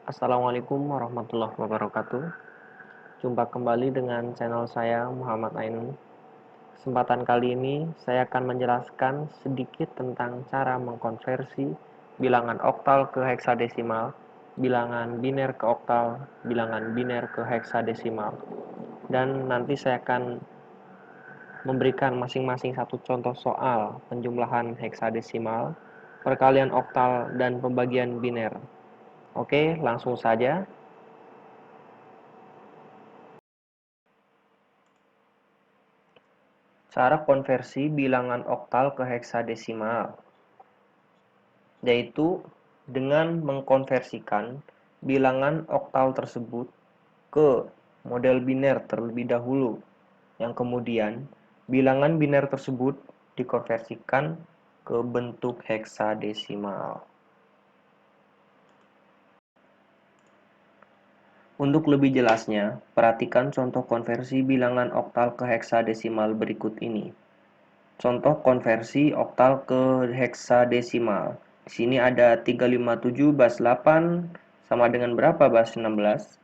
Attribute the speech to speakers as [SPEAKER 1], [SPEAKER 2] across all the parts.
[SPEAKER 1] Assalamualaikum warahmatullahi wabarakatuh. Jumpa kembali dengan channel saya Muhammad Ainun. Kesempatan kali ini saya akan menjelaskan sedikit tentang cara mengkonversi bilangan oktal ke heksadesimal, bilangan biner ke oktal, bilangan biner ke heksadesimal. Dan nanti saya akan memberikan masing-masing satu contoh soal penjumlahan heksadesimal, perkalian oktal, dan pembagian biner. Oke, langsung saja. Cara konversi bilangan oktal ke heksadesimal, yaitu dengan mengkonversikan bilangan oktal tersebut ke model biner terlebih dahulu, yang kemudian bilangan biner tersebut dikonversikan ke bentuk heksadesimal. Untuk lebih jelasnya, perhatikan contoh konversi bilangan oktal ke heksadesimal berikut ini. Contoh konversi oktal ke heksadesimal. Di sini ada 357/8 sama dengan berapa /16?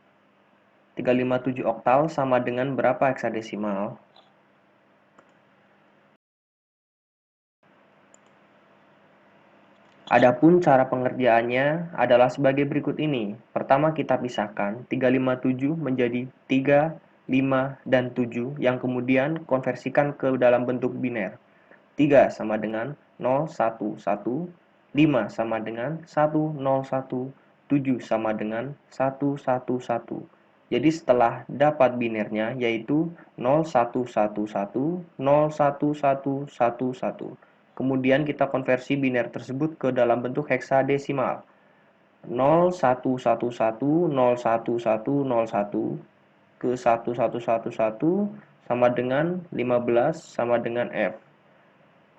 [SPEAKER 1] 357 oktal sama dengan berapa heksadesimal? Adapun cara pengerjaannya adalah sebagai berikut ini. Pertama kita pisahkan 357 menjadi 3, 5, dan 7 yang kemudian konversikan ke dalam bentuk biner. 3 sama dengan 0, 1, 1, 5 sama dengan 1, 0, 1, 7 sama dengan 1, 1, 1. Jadi setelah dapat binernya yaitu 0, 1, 1, 1, 0, 1, 1, 1, 1. Kemudian kita konversi biner tersebut ke dalam bentuk heksadesimal. 0, 1, 1, 1, 0, 1, 1, 0, 1 ke 1, 1, 1, 1 sama dengan 15 sama dengan F.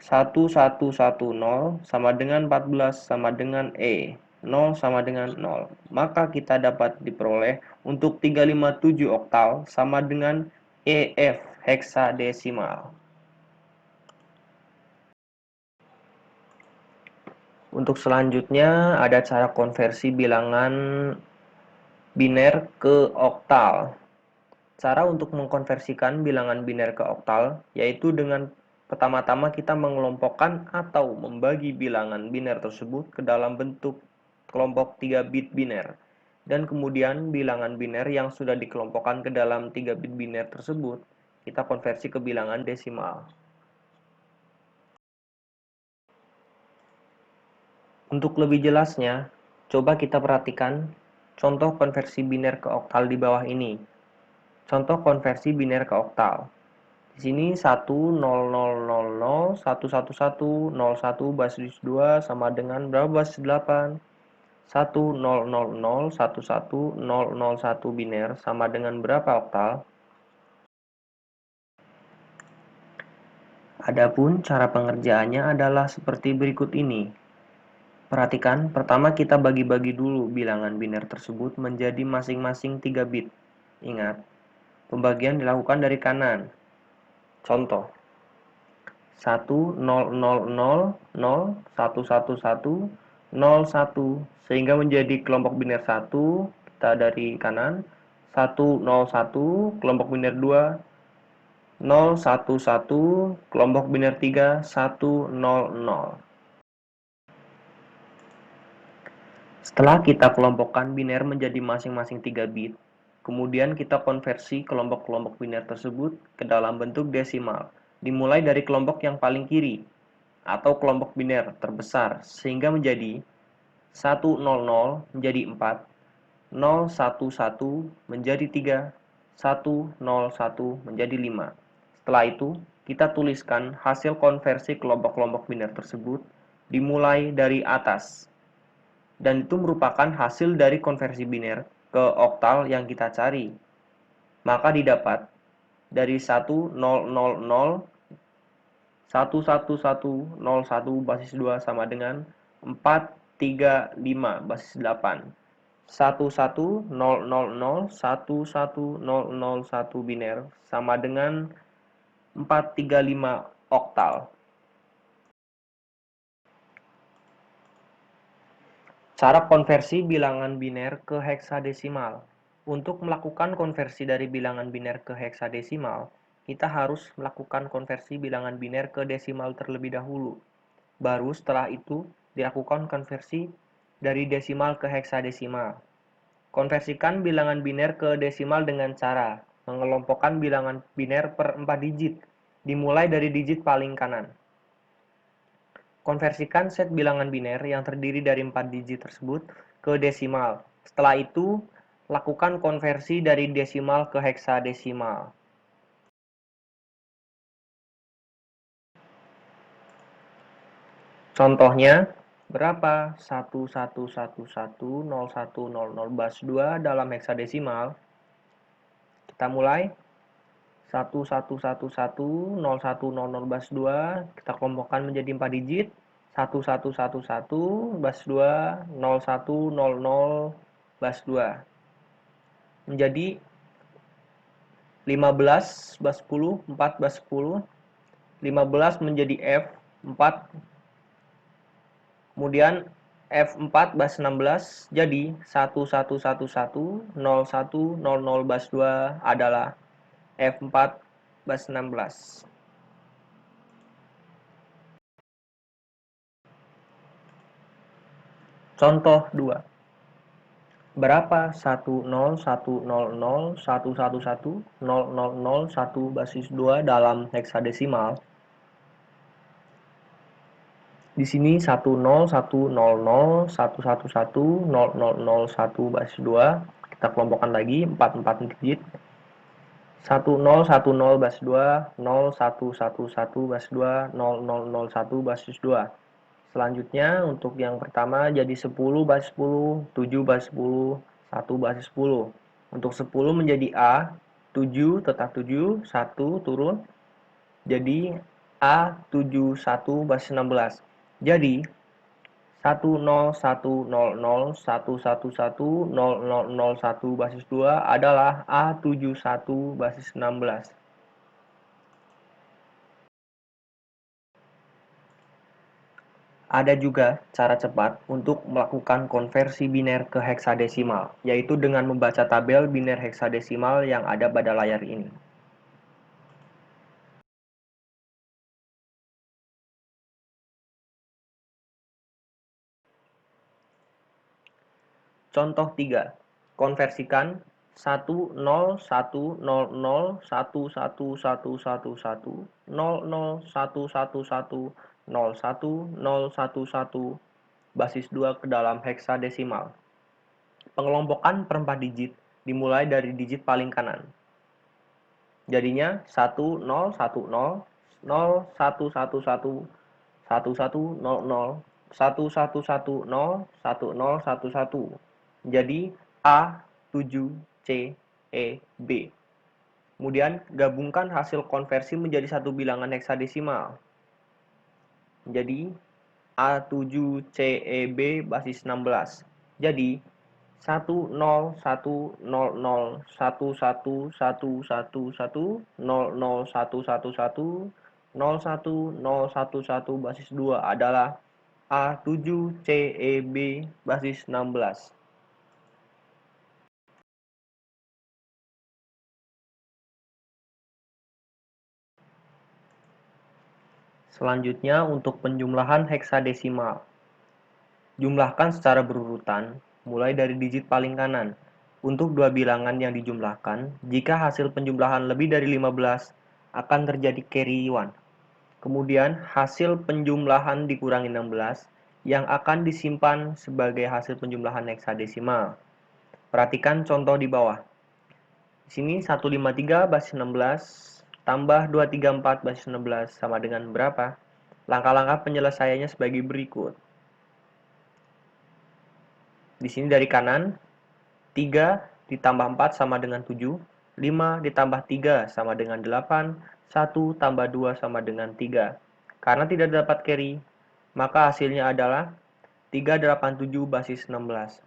[SPEAKER 1] 1, 1, 1, 0 sama dengan 14 sama dengan E. 0 sama dengan 0. Maka kita dapat diperoleh untuk 357 oktal sama dengan EF heksadesimal. Untuk selanjutnya ada cara konversi bilangan biner ke oktal. Cara untuk mengkonversikan bilangan biner ke oktal yaitu dengan pertama-tama kita mengelompokkan atau membagi bilangan biner tersebut ke dalam bentuk kelompok 3 bit biner. Dan kemudian bilangan biner yang sudah dikelompokkan ke dalam 3 bit biner tersebut kita konversi ke bilangan desimal. Untuk lebih jelasnya, coba kita perhatikan contoh konversi biner ke oktal di bawah ini. Contoh konversi biner ke oktal. Di sini 1, 0, 0, 0, 0, 1, 1, 1, 0, 1 basis 2 sama dengan berapa basis 8? 1, 0, 0, 0, 1, 1, 0, 0, 1 biner sama dengan berapa oktal? Adapun cara pengerjaannya adalah seperti berikut ini. Perhatikan, pertama kita bagi-bagi dulu bilangan biner tersebut menjadi masing-masing 3 bit. Ingat, pembagian dilakukan dari kanan. Contoh, 1, 0, 0, 0, 0, 1, 1, 1, 0, 1, sehingga menjadi kelompok biner 1, kita dari kanan, 1, 0, 1, kelompok biner 2, 0, 1, 1, kelompok biner 3, 1, 0, 0. Setelah kita kelompokkan biner menjadi masing-masing 3 bit, kemudian kita konversi kelompok-kelompok biner tersebut ke dalam bentuk desimal, dimulai dari kelompok yang paling kiri, atau kelompok biner terbesar, sehingga menjadi 100 menjadi 4, 011 menjadi 3, 101 menjadi 5. Setelah itu, kita tuliskan hasil konversi kelompok-kelompok biner tersebut dimulai dari atas. Dan itu merupakan hasil dari konversi biner ke oktal yang kita cari. Maka didapat dari 1, 0, 0, 0, 1, 1, 1, 0, 1 basis 2 sama dengan 4, 3, 5 basis 8. 1, 1, 0, 0, 0, 1, 1, 0, 0, 1 biner sama dengan 4, 3, 5 oktal. Cara konversi bilangan biner ke heksadesimal. Untuk melakukan konversi dari bilangan biner ke heksadesimal, kita harus melakukan konversi bilangan biner ke desimal terlebih dahulu. Baru setelah itu dilakukan konversi dari desimal ke heksadesimal. Konversikan bilangan biner ke desimal dengan cara mengelompokkan bilangan biner per 4 digit, dimulai dari digit paling kanan. Konversikan set bilangan biner yang terdiri dari 4 digit tersebut ke desimal. Setelah itu, lakukan konversi dari desimal ke heksadesimal. Contohnya, berapa 11110100 dalam heksadesimal? Kita mulai 11110100 kita kelompokkan menjadi 4 digit. 1111 menjadi 15 10 4 10. 15 menjadi F4, kemudian F4 16, jadi 11110100 adalah F4 16. Contoh 2. Berapa 101001110001 basis 2 dalam heksadesimal? Di sini 101001110001 basis 2. Kita kelompokkan lagi 4 digit. 1010 basis 2, 0111 basis 2, 0001 basis 2. Selanjutnya untuk yang pertama jadi 10 basis 10, 7 basis 10, 1 basis 10. Untuk 10 menjadi A, 7 tetap 7, 1 turun. Jadi A71 basis 16. Jadi 101011110001 basis 2 adalah A71 basis 16. Ada juga cara cepat untuk melakukan konversi biner ke heksadesimal, yaitu dengan membaca tabel biner heksadesimal yang ada pada layar ini. Contoh 3. Konversikan 10110011110010111101 basis 2 ke dalam heksadesimal. Pengelompokan per 4 digit dimulai dari digit paling kanan. Jadinya 1010 0111 1100 1110 1011. Jadi A7CEB. Kemudian gabungkan hasil konversi menjadi satu bilangan heksadesimal. Jadi A7CEB basis 16. Jadi 1010001111001111 basis 2 adalah A7CEB basis 16. Selanjutnya untuk penjumlahan heksadesimal. Jumlahkan secara berurutan, mulai dari digit paling kanan. Untuk dua bilangan yang dijumlahkan, jika hasil penjumlahan lebih dari 15, akan terjadi carry 1. Kemudian hasil penjumlahan dikurangi 16, yang akan disimpan sebagai hasil penjumlahan heksadesimal. Perhatikan contoh di bawah. Di sini 153 basis 16 tambah 234 basis 16 sama dengan berapa? Langkah-langkah penyelesaiannya sebagai berikut. Di sini dari kanan, 3 ditambah 4 sama dengan 7, 5 ditambah 3 sama dengan 8, 1 tambah 2 sama dengan 3. Karena tidak dapat carry, maka hasilnya adalah 387 basis 16.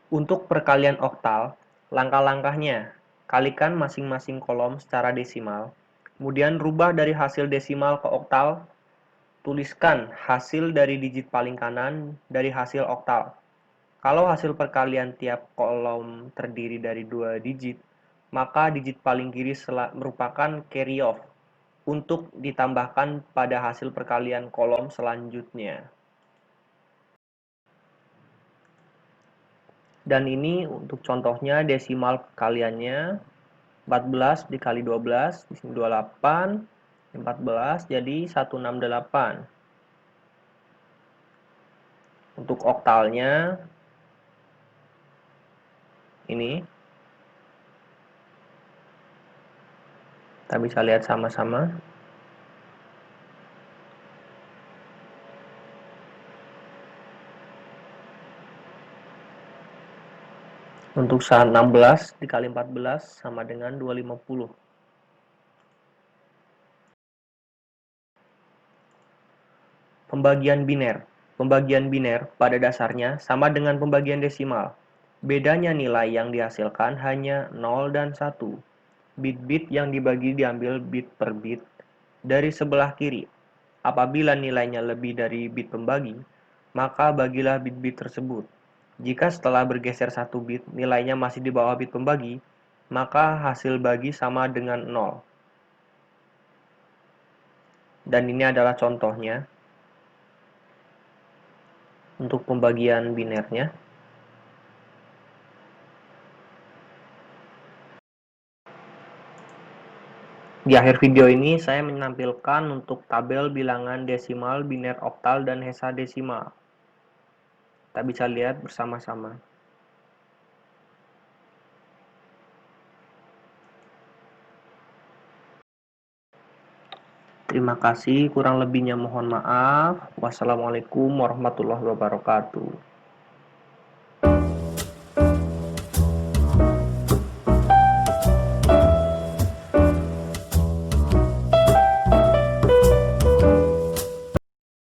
[SPEAKER 1] Untuk perkalian oktal, langkah-langkahnya, kalikan masing-masing kolom secara desimal, Kemudian rubah dari hasil desimal ke oktal. Tuliskan hasil dari digit paling kanan dari hasil oktal. Kalau hasil perkalian tiap kolom terdiri dari 2 digit, maka digit paling kiri merupakan carry off untuk ditambahkan pada hasil perkalian kolom selanjutnya. Dan ini untuk contohnya desimal perkaliannya 14 dikali 12, di sini 28, 14 jadi 168. Untuk oktalnya ini kita bisa lihat sama-sama. Untuk 16 dikali 14 sama dengan 250. Pembagian biner. Pembagian biner pada dasarnya sama dengan pembagian desimal. Bedanya nilai yang dihasilkan hanya 0 dan 1. Bit-bit yang dibagi diambil bit per bit dari sebelah kiri. Apabila nilainya lebih dari bit pembagi, maka bagilah bit-bit tersebut. Jika setelah bergeser 1 bit nilainya masih di bawah bit pembagi, maka hasil bagi sama dengan 0. Dan ini adalah contohnya untuk pembagian binernya. Di akhir video ini saya menampilkan untuk tabel bilangan desimal, biner, oktal, dan hexadesimal. Kita bisa lihat bersama-sama. Terima kasih, kurang lebihnya mohon maaf. Wassalamualaikum warahmatullahi wabarakatuh.